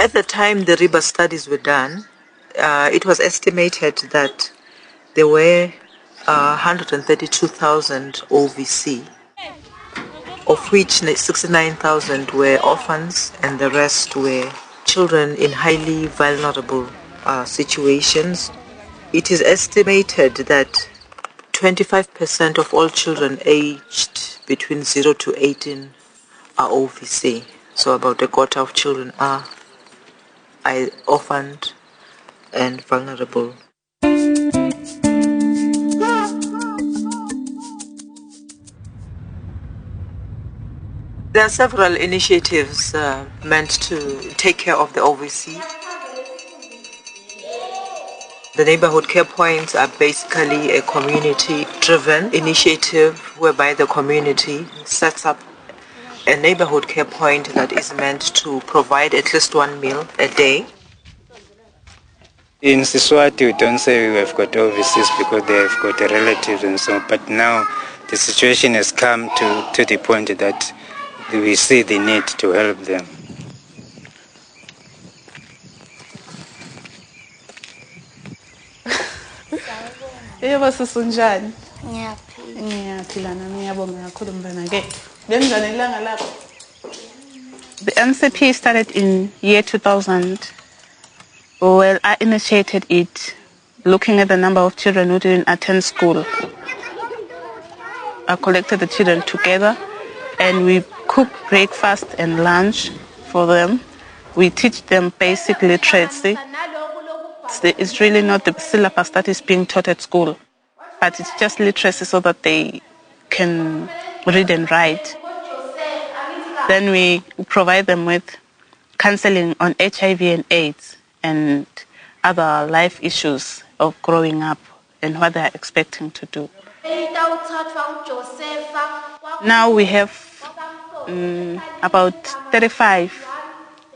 At the time the RIBA studies were done, it was estimated that there were 132,000 OVC, of which 69,000 were orphans and the rest were children in highly vulnerable situations. It is estimated that 25% of all children aged between 0 to 18 are OVC. So about a quarter of children are orphaned and vulnerable. There are several initiatives meant to take care of the OVC. The neighborhood care points are basically a community-driven initiative whereby the community sets up a neighborhood care point that is meant to provide at least one meal a day. In Siswati, we don't say we have got overseas because they have got a relative and so on, but now the situation has come to the point that we see the need to help them. Yebo sisunjani? Ngiyaphila nami ngiyabonga kakhulu mbanakethu. Benzani ilanga lakho? The NCP started in year 2000. Well, I initiated it looking at the number of children who didn't attend school. I collected the children together and we cook breakfast and lunch for them. We teach them basic literacy. It's really not the syllabus that is being taught at school, but it's just literacy so that they can read and write. Then we provide them with counseling on HIV and AIDS and other life issues of growing up and what they're expecting to do. Now we have about 35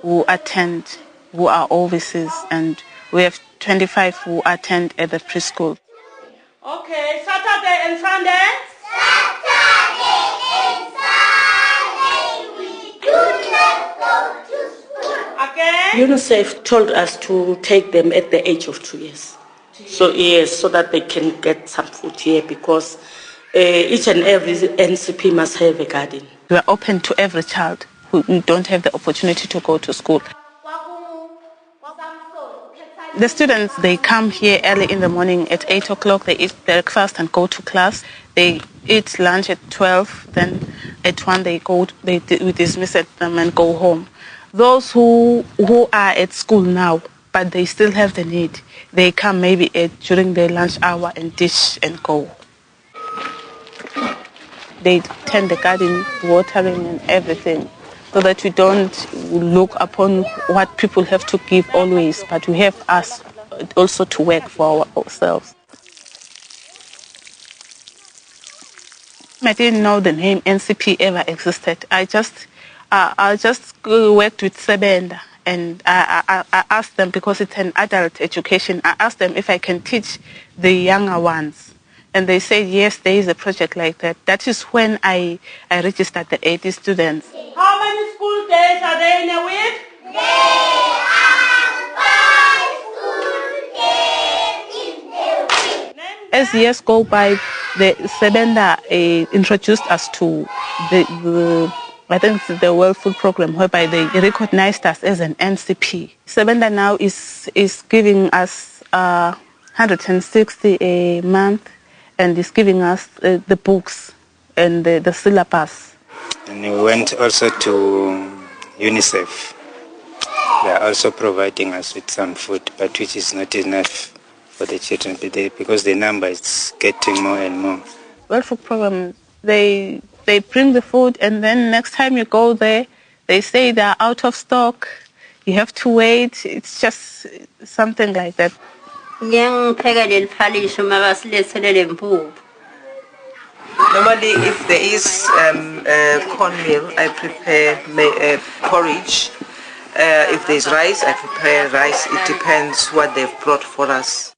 who attend, who are overseas, and we have 25 who attend at the preschool. Okay, Saturday and Sunday? Saturday and Sunday we do not go to school. Okay. UNICEF told us to take them at the age of 2 years. So yes, so that they can get some food here because each and every NCP must have a garden. We are open to every child who don't have the opportunity to go to school. The students, they come here early in the morning at 8 o'clock. They eat breakfast and go to class. They eat lunch at 12. Then at 1 we dismiss them and go home. Those who are at school now, but they still have the need, they come maybe during their lunch hour and dish and go. They tend the garden, watering and everything, so that we don't look upon what people have to give always, but we have us also to work for ourselves. I didn't know the name NCP ever existed. I just worked with Sebenda, and I asked them, because it's an adult education, I asked them if I can teach the younger ones. And they said, yes, there is a project like that. That is when I registered the 80 students. How many school days are there in a week? There are 5 school days in a week. As years go by, the Sebenda introduced us to I think it's the World Food Program, whereby they recognized us as an NCP. Sebenda now is giving us 160 a month, and is giving us the books and the syllabus. And we went also to UNICEF. They are also providing us with some food, but which is not enough for the children because the number is getting more and more. World Food Program, they bring the food, and then next time you go there, they say they're out of stock. You have to wait. It's just something like that. Normally, if there is cornmeal, I prepare porridge. If there's rice, I prepare rice. It depends what they've brought for us.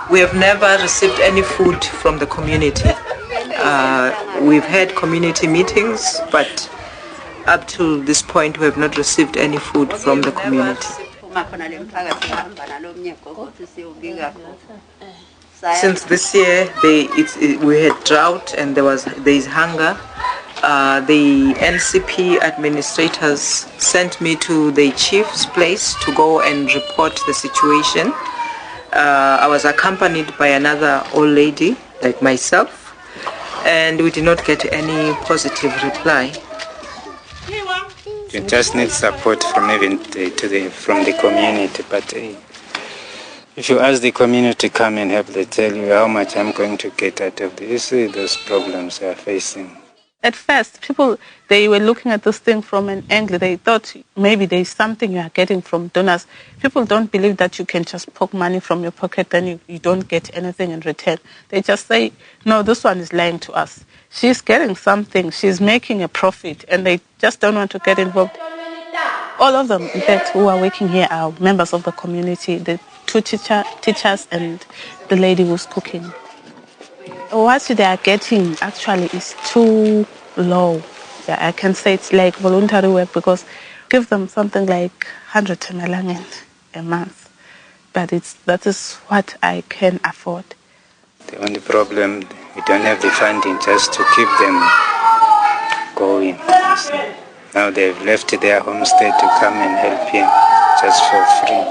We have never received any food from the community. We've had community meetings, but Up to this point, we have not received any food from the community. Since this year, we had drought and there is hunger. The NCP administrators sent me to the chief's place to go and report the situation. I was accompanied by another old lady like myself, and we did not get any positive reply. You just need support from from the community, but if you ask the community to come and help, they tell you how much I'm going to get out of this. You see those problems they are facing. At first, people, they were looking at this thing from an angle. They thought maybe there's something you are getting from donors. People don't believe that you can just poke money from your pocket, then you don't get anything in return. They just say, no, this one is lying to us. She's getting something. She's making a profit, and they just don't want to get involved. All of them, in fact, who are working here are members of the community, the two teachers and the lady who's cooking. What they are getting actually is too low. Yeah, I can say it's like voluntary work because give them something like 100 Temelangen a month. But that is what I can afford. The only problem, we don't have the funding just to keep them going. Now they've left their homestead to come and help here just for free.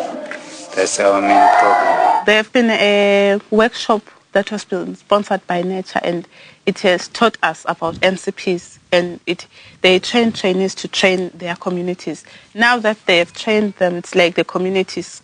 That's our main problem. There have been a workshop that has been sponsored by Nature, and it has taught us about NCPs, and they train trainees to train their communities. Now that they have trained them, it's like the communities